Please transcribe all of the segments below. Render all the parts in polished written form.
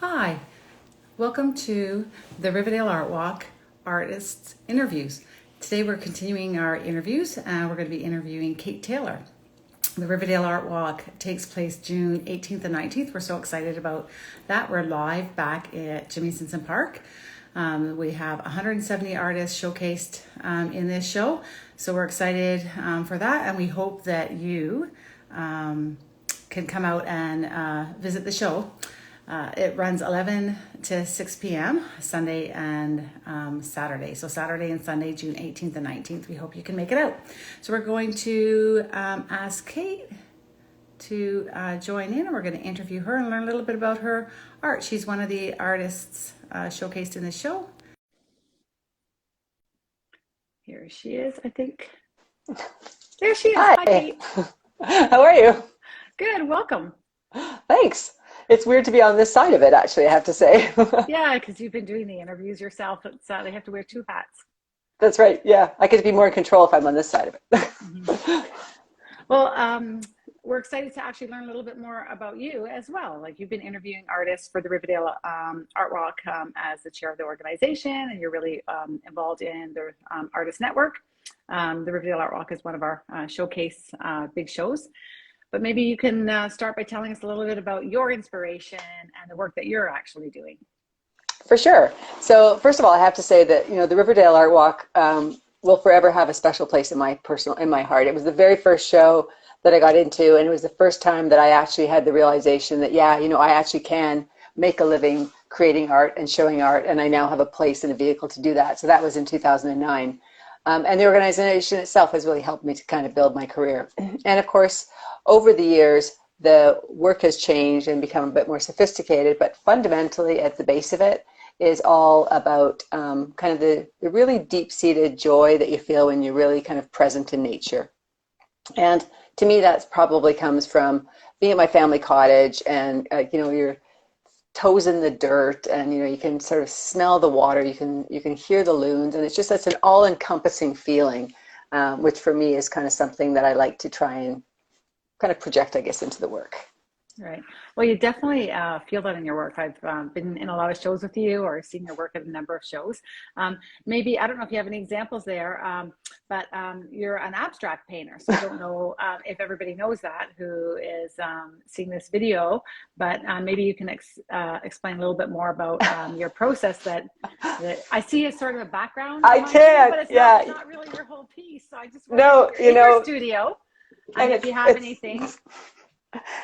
Hi, welcome to the Riverdale Art Walk Artists Interviews. Today we're continuing our interviews and we're going to be interviewing Kate Taylor. The Riverdale Art Walk takes place June 18th and 19th. We're so excited about that. We're live back at Jimmy Simpson Park. We have 170 artists showcased in this show. So we're excited for that, and we hope that you can come out and visit the show. It runs 11 to 6 p.m. Sunday and Saturday. So Saturday and Sunday, June 18th and 19th. We hope you can make it out. So we're going to ask Kate to join in, and we're going to interview her and learn a little bit about her art. She's one of the artists showcased in the show. Here she is, I think. There she is. Hi, Kate. How are you? Good. Welcome. Thanks. It's weird to be on this side of it, actually, I have to say. Yeah, because you've been doing the interviews yourself. It's, they have to wear two hats. That's right. Yeah, I get to be more in control if I'm on this side of it. Mm-hmm. Well, we're excited to actually learn a little bit more about you as well. Like, you've been interviewing artists for the Riverdale Art Walk as the chair of the organization, and you're really involved in the artist network. The Riverdale Art Walk is one of our showcase big shows. But maybe you can start by telling us a little bit about your inspiration and the work that you're actually doing. For sure. So first of all, I have to say that, the Riverdale Art Walk will forever have a special place in my heart. It was the very first show that I got into, and it was the first time that I actually had the realization that, I actually can make a living creating art and showing art, and I now have a place and a vehicle to do that. So that was in 2009. And the organization itself has really helped me to kind of build my career. And of course, over the years, the work has changed and become a bit more sophisticated, but fundamentally at the base of it is all about kind of the really deep-seated joy that you feel when you're really kind of present in nature. And to me, that probably comes from being at my family cottage and, you're toes in the dirt, and you can sort of smell the water, you can hear the loons, and that's an all-encompassing feeling, which for me is kind of something that I like to try and kind of project, I guess, into the work. Right. Well, you definitely feel that in your work. I've been in a lot of shows with you, or seen your work at a number of shows. Maybe, I don't know if you have any examples there, but you're an abstract painter. So I don't know if everybody knows that who is seeing this video, but maybe you can explain a little bit more about your process that I see as sort of a background. I can, but it's yeah. not really your whole piece. So I just want in your studio, and if you have anything.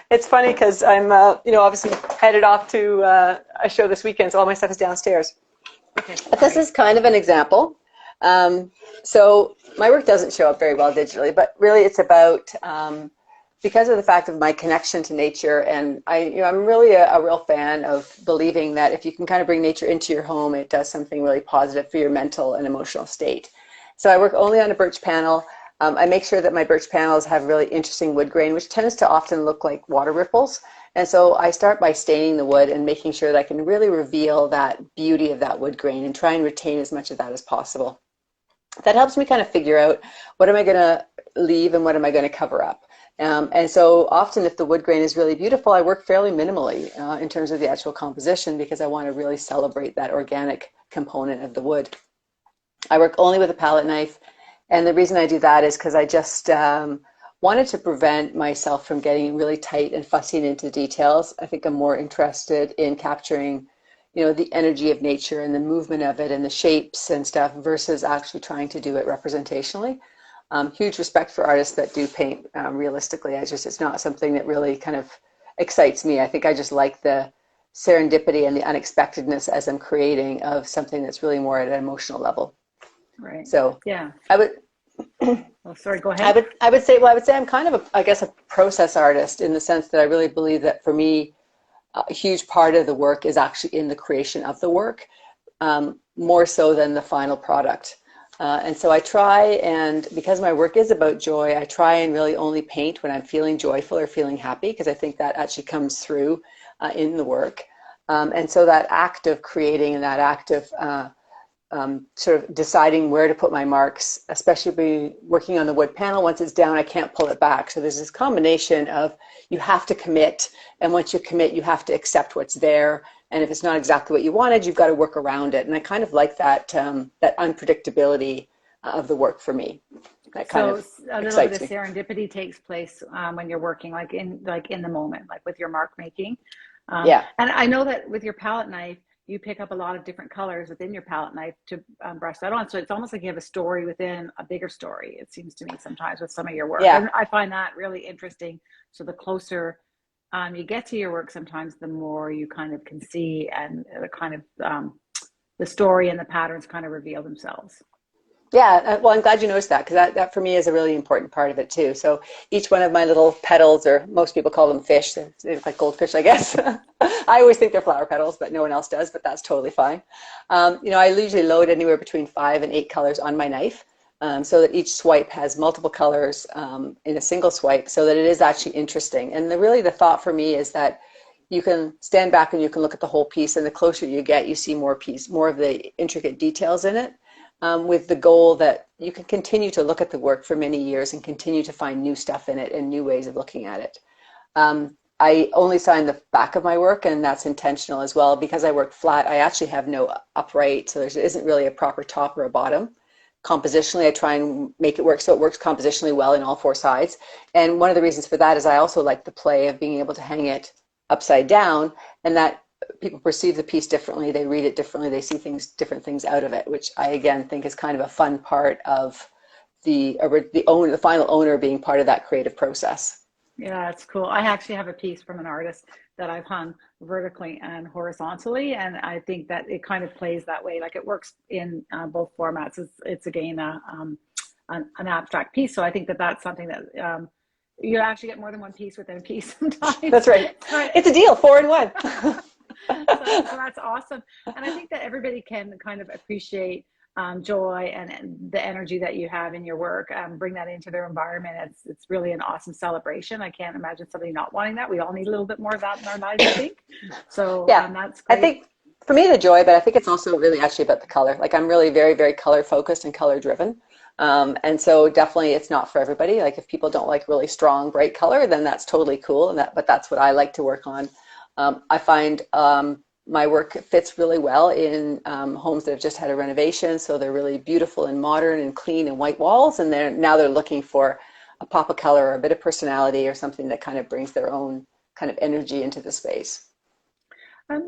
It's funny because I'm, obviously headed off to a show this weekend, so all my stuff is downstairs. Okay. But this is kind of an example. So my work doesn't show up very well digitally, but really it's about, because of the fact of my connection to nature, and I'm really a real fan of believing that if you can kind of bring nature into your home, it does something really positive for your mental and emotional state. So I work only on a birch panel. I make sure that my birch panels have really interesting wood grain, which tends to often look like water ripples. And so I start by staining the wood and making sure that I can really reveal that beauty of that wood grain and try and retain as much of that as possible. That helps me kind of figure out what am I going to leave and what am I going to cover up. And so often if the wood grain is really beautiful, I work fairly minimally in terms of the actual composition, because I want to really celebrate that organic component of the wood. I work only with a palette knife. And the reason I do that is because I just wanted to prevent myself from getting really tight and fussy into details. I think I'm more interested in capturing, the energy of nature and the movement of it and the shapes and stuff versus actually trying to do it representationally. Huge respect for artists that do paint realistically. It's not something that really kind of excites me. I think I just like the serendipity and the unexpectedness as I'm creating of something that's really more at an emotional level. Right. So yeah, I would. Oh, sorry. Go ahead. I would say I'm kind of a process artist, in the sense that I really believe that for me, a huge part of the work is actually in the creation of the work, more so than the final product. And so I try, and because my work is about joy, I try and really only paint when I'm feeling joyful or feeling happy, because I think that actually comes through in the work. And so that act of creating and that act of sort of deciding where to put my marks, especially working on the wood panel. Once it's down, I can't pull it back. So there's this combination of you have to commit, and once you commit, you have to accept what's there. And if it's not exactly what you wanted, you've got to work around it. And I kind of like that that unpredictability of the work for me. That kind of a little bit excites of me. serendipity takes place when you're working, like in the moment, like with your mark making. Yeah. And I know that with your palette knife, you pick up a lot of different colors within your palette knife to brush that on. So it's almost like you have a story within a bigger story, it seems to me sometimes with some of your work. Yeah. And I find that really interesting. So the closer you get to your work, sometimes the more you kind of can see, and the kind of the story and the patterns kind of reveal themselves. Yeah, well, I'm glad you noticed that, because that for me is a really important part of it too. So each one of my little petals, or most people call them fish, they look like goldfish, I guess. I always think they're flower petals, but no one else does, but that's totally fine. I usually load anywhere between 5 and 8 colors on my knife, so that each swipe has multiple colors in a single swipe, so that it is actually interesting. And really the thought for me is that you can stand back and you can look at the whole piece, and the closer you get, you see more of the intricate details in it. With the goal that you can continue to look at the work for many years and continue to find new stuff in it and new ways of looking at it. I only sign the back of my work, and that's intentional as well. Because I work flat, I actually have no upright, so there isn't really a proper top or a bottom. Compositionally, I try and make it work so it works compositionally well in all 4 sides. And one of the reasons for that is I also like the play of being able to hang it upside down, and that people perceive the piece differently, they read it differently, they see different things out of it, which I again think is kind of a fun part of the final owner being part of that creative process. Yeah, it's cool. I actually have a piece from an artist that I've hung vertically and horizontally, and I think that it kind of plays that way. Like it works in both formats. It's again an abstract piece, so I think that that's something that you actually get more than one piece within a piece sometimes. That's right. But it's a deal, 4 in 1. so that's awesome, and I think that everybody can kind of appreciate joy and the energy that you have in your work, bring that into their environment. It's really an awesome celebration. I can't imagine somebody not wanting that. We all need a little bit more of that in our lives, I think. So yeah, that's great. I think for me the joy, but I think it's also really actually about the color. Like I'm really very, very color focused and color driven. And so definitely it's not for everybody. Like if people don't like really strong, bright color, then that's totally cool. But that's what I like to work on. I find my work fits really well in homes that have just had a renovation, so they're really beautiful and modern and clean and white walls, and they're looking for a pop of color or a bit of personality or something that kind of brings their own kind of energy into the space.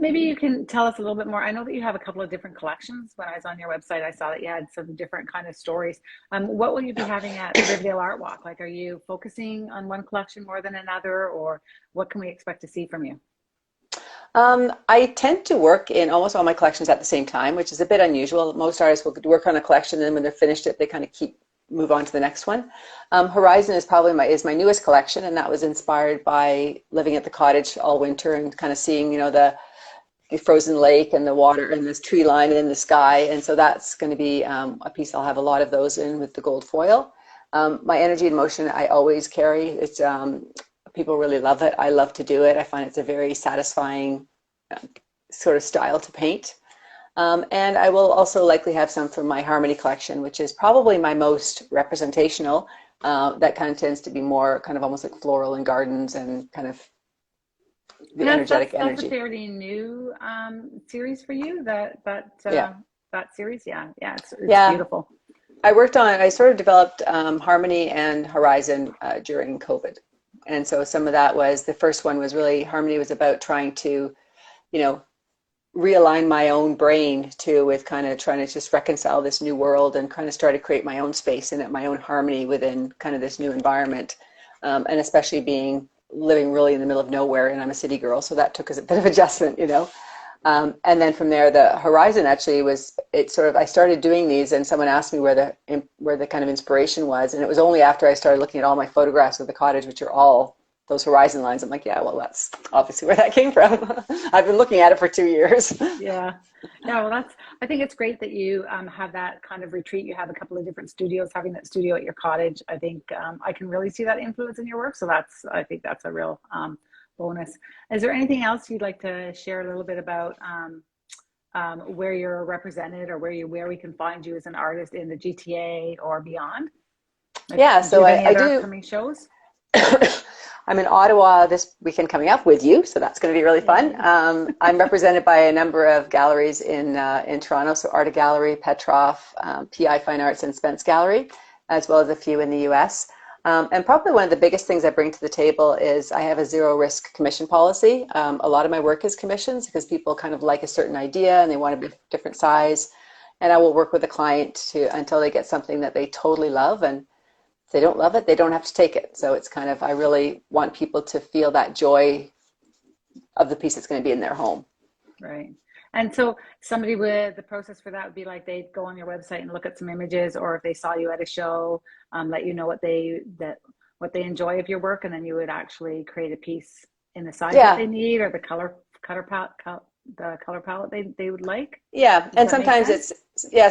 Maybe you can tell us a little bit more. I know that you have a couple of different collections. When I was on your website, I saw that you had some different kind of stories. What will you be having at the Riverdale Art Walk? Like, are you focusing on one collection more than another, or what can we expect to see from you? I tend to work in almost all my collections at the same time, which is a bit unusual. Most artists will work on a collection, and then when they're finished it, they kind of move on to the next one. Horizon is probably my newest collection, and that was inspired by living at the cottage all winter and kind of seeing, the frozen lake and the water and this tree line and in the sky. And so that's going to be a piece I'll have a lot of those in with the gold foil. My energy and motion I always carry. It's people really love it. I love to do it. I find it's a very satisfying sort of style to paint. And I will also likely have some from my Harmony collection, which is probably my most representational. That kind of tends to be more kind of almost like floral and gardens and kind of the energetic energy. That's a fairly new series for you. Yeah. That series, yeah, it's beautiful. I sort of developed Harmony and Horizon during COVID. And so some of that was, the first one was really, Harmony was about trying to, realign my own brain with kind of trying to just reconcile this new world and kind of start to create my own space in it, my own harmony within kind of this new environment. And especially living really in the middle of nowhere, and I'm a city girl, so that took us a bit of adjustment, And then from there, the Horizon actually I started doing these, and someone asked me where the kind of inspiration was, and it was only after I started looking at all my photographs of the cottage, which are all those horizon lines. I'm like, yeah, well, that's obviously where that came from. I've been looking at it for 2 years. Yeah. Well, I think it's great that you have that kind of retreat. You have a couple of different studios. Having that studio at your cottage, I think I can really see that influence in your work. So I think that's a real bonus. Is there anything else you'd like to share a little bit about where you're represented or where we can find you as an artist in the GTA or beyond? Like, Yeah, do you so have any I other do. upcoming shows? I'm in Ottawa this weekend coming up with you, so that's going to be really fun. Yay. I'm represented by a number of galleries in Toronto, so Art Gallery, Petroff, PI Fine Arts, and Spence Gallery, as well as a few in the U.S. And probably one of the biggest things I bring to the table is I have a zero risk commission policy. A lot of my work is commissions because people kind of like a certain idea and they want to be different size. And I will work with the client until they get something that they totally love. And if they don't love it, they don't have to take it. So it's kind of, I really want people to feel that joy of the piece that's going to be in their home. Right. And so somebody with the process for that would be like they'd go on your website and look at some images, or if they saw you at a show, let you know what they enjoy of your work, and then you would actually create a piece in the size that Yeah. they need or the color palette they would like. Yeah. Does And that make sometimes sense?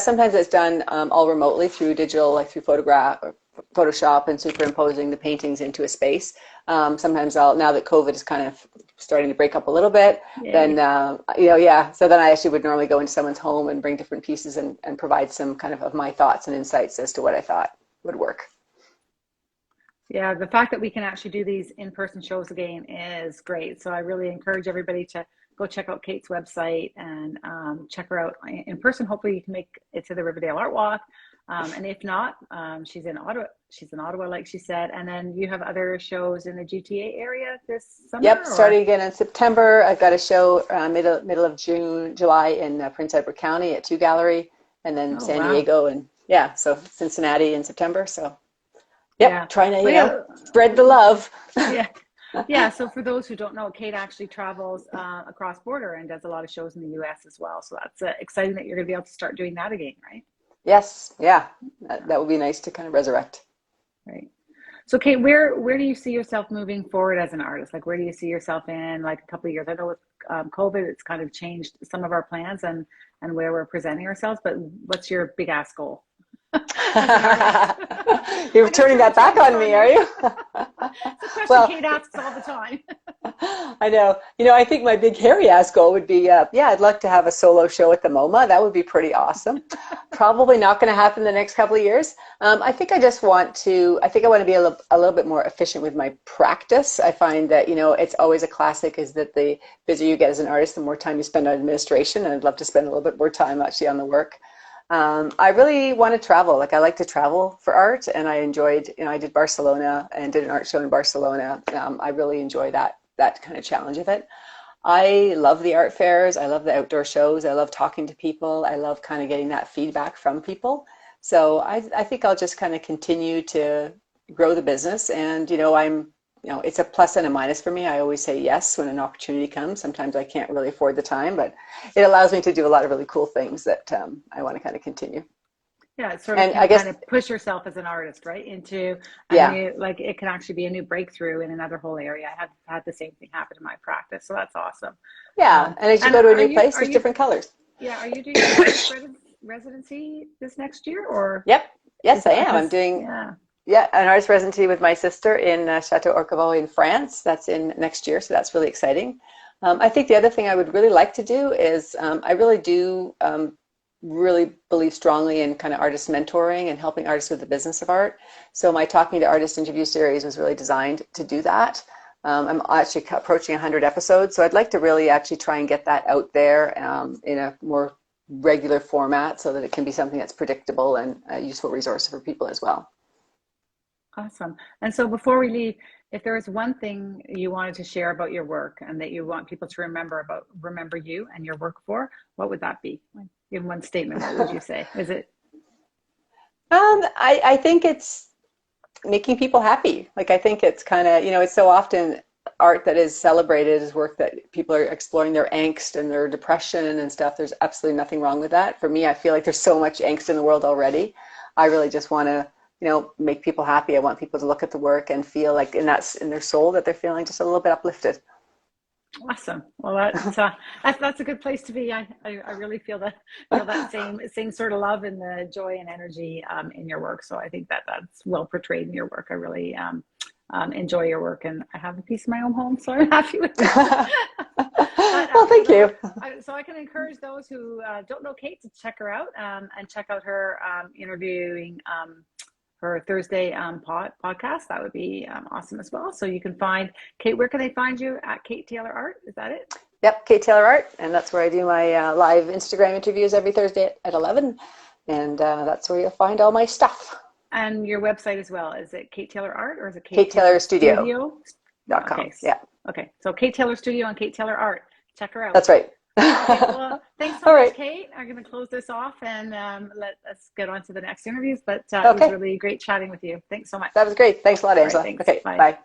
sometimes it's done all remotely through digital, like through photograph or Photoshop and superimposing the paintings into a space. Sometimes now that COVID is kind of starting to break up a little bit, then, Yay. yeah. So then I actually would normally go into someone's home and bring different pieces and provide some kind of my thoughts and insights as to what I thought would work. Yeah, the fact that we can actually do these in-person shows again is great. So I really encourage everybody to go check out Kate's website and check her out in person. Hopefully you can make it to the Riverdale Art Walk. And if not, she's in Ottawa. She's in Ottawa, like she said. And then you have other shows in the GTA area this Yep, summer, starting or? again in September. I've got a show middle of July in Prince Edward County at 2 Gallery, and then Oh, San wow. Diego, and yeah, so Cincinnati in September. So, Yeah. yep, trying to, Well, yeah. spread the love. Yeah. Yeah. So for those who don't know, Kate actually travels across border and does a lot of shows in the US as well. So that's exciting that you're going to be able to start doing that again, right? Yes, yeah, Yeah. that would be nice to kind of resurrect. Right. So, Kate, where do you see yourself moving forward as an artist? Like, where do you see yourself in like a couple of years? I know with COVID, it's kind of changed some of our plans and where we're presenting ourselves. But what's your big ass goal as an artist? You're I'm going to turning turn the that back tables on on me, you. are you? It's a question Well, Kate asks all the time. I know. I think my big hairy ass goal would be, yeah, I'd like to have a solo show at the MoMA. That would be pretty awesome. Probably not going to happen in the next couple of years. I think I want to be a little bit more efficient with my practice. I find that, it's always a classic is that the busier you get as an artist, the more time you spend on administration. And I'd love to spend a little bit more time actually on the work. I really want to travel. Like I like to travel for art, and I enjoyed, I did Barcelona and did an art show in Barcelona. I really enjoy that kind of challenge of it. I love the art fairs. I love the outdoor shows. I love talking to people. I love kind of getting that feedback from people. So I think I'll just kind of continue to grow the business. And, it's a plus and a minus for me. I always say yes when an opportunity comes. Sometimes I can't really afford the time, but it allows me to do a lot of really cool things that I want to kind of continue. Yeah, it sort of And can I guess, kind of push yourself as an artist, right, into a yeah, new, like it can actually be a new breakthrough in another whole area. I have had the same thing happen in my practice, so that's awesome. yeah. And as you And go to a new place, there's different colors. yeah, are you doing an artist residency this next year, or Yep. is Yes, I that am. I'm because, doing yeah, an artist residency with my sister in Chateau Orcevaux in France. That's in next year, so that's really exciting. I think the other thing I would really like to do is I really do really believe strongly in kind of artist mentoring and helping artists with the business of art. So my Talking to Artists interview series was really designed to do that. I'm actually approaching 100 episodes, so I'd like to really actually try and get that out there in a more regular format so that it can be something that's predictable and a useful resource for people as well. awesome. And so before we leave, if there was one thing you wanted to share about your work and that you want people to remember you and your work for, what would that be? Like, in one statement, what would you say? Is it? I think it's making people happy. Like I think it's kind of, it's so often art that is celebrated as work that people are exploring their angst and their depression and stuff. There's absolutely nothing wrong with that. For me, I feel like there's so much angst in the world already. I really just want to, make people happy. I want people to look at the work and feel like in their soul that they're feeling just a little bit uplifted. Awesome. Well, that's a good place to be. I really feel that same sort of love and the joy and energy in your work. So I think that's well portrayed in your work. I really enjoy your work, and I have a piece of my own home, so I'm happy with it. But Well, thank you. So I can encourage those who don't know Kate to check her out and check out her interviewing her Thursday podcast. That would be awesome as well. So you can find Kate. Where can they find you? At Kate Taylor Art. Is that it? Yep, Kate Taylor Art, and that's where I do my live Instagram interviews every Thursday at 11, and that's where you'll find all my stuff. And your website as well. Is it Kate Taylor Art or is it Kate Taylor Studio? .com. Okay. Yeah. Okay. So Kate Taylor Studio and Kate Taylor Art. Check her out. That's right. Okay, well, thanks so much, Kate. I'm going to close this off and let us get on to the next interviews. But it was really great chatting with you. Thanks so much. That was great. Thanks a lot, Angela. Right, thanks. Okay, Bye. bye.